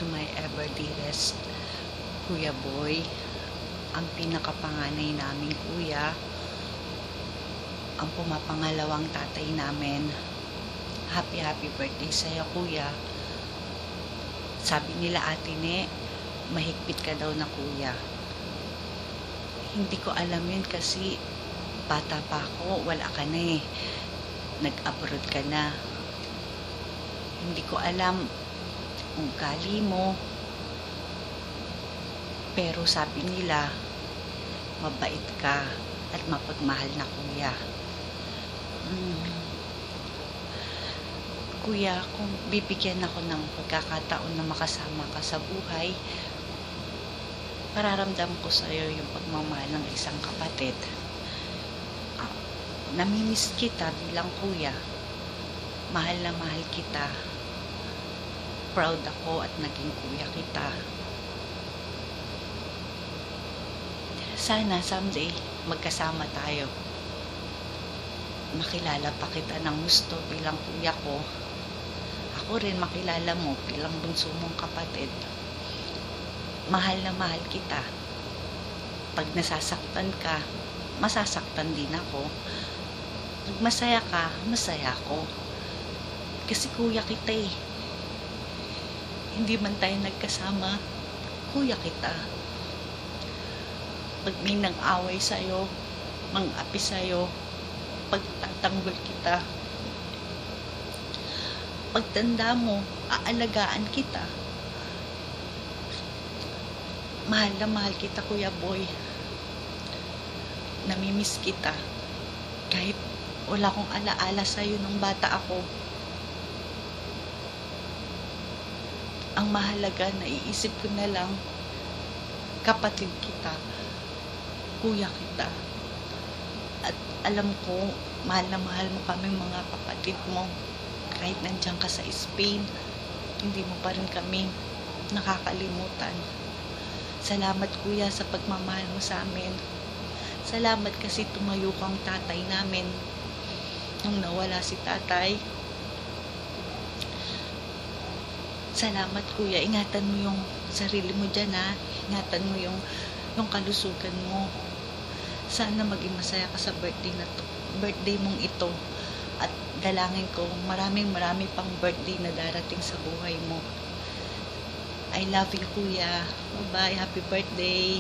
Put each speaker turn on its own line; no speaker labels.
to my ever dearest Kuya Boy, ang pinakapanganay naming kuya, ang pumapangalawang tatay namin. Happy birthday sa'yo, kuya. Sabi nila Ate Ne, mahigpit ka daw na kuya. Hindi ko alam yun kasi bata pa ako, wala ka na eh. Nag-abroad ka na. Hindi ko alam ugali mo. Pero sabi nila, mabait ka at mapagmahal na kuya. Kuya, kung bibigyan ako ng pagkakataon na makasama ka sa buhay, pararamdam ko sa iyo yung pagmamahal ng isang kapatid. Namimiss kita bilang kuya. Mahal na mahal kita. Proud ako at naging kuya kita. Sana someday magkasama tayo. Makilala pa kita ng gusto bilang kuya ko. Ako rin makilala mo bilang bunso mong kapatid. Mahal na mahal kita. Pag nasasaktan ka, masasaktan din ako. Pag masaya ka, masaya ako. Kasi kuya kita eh. Hindi man tayo nagkasama, kuya kita. Pag may nang-away sa'yo, mang-api sa'yo, pagtatanggol kita. Pagtanda mo, aalagaan kita. Mahal na mahal kita, Kuya Boy. Namimiss kita. Kahit wala akong alaala sa'yo nung bata ako. Ang mahalaga, naiisip ko na lang, kapatid kita, kuya kita. At alam ko, mahal na mahal mo kaming mga kapatid mo. Kahit nandiyan ka sa Spain, hindi mo pa rin kami nakakalimutan. Salamat kuya sa pagmamahal mo sa amin. Salamat kasi tumayo kang tatay namin nung nawala si tatay. Salamat kuya, ingatan mo yung sarili mo dyan ha. Ingatan mo yung kalusugan mo. Sana maging masaya ka sa birthday mong ito. At dalangin ko maraming pang birthday na darating sa buhay mo. I love you kuya. Bye bye, happy birthday.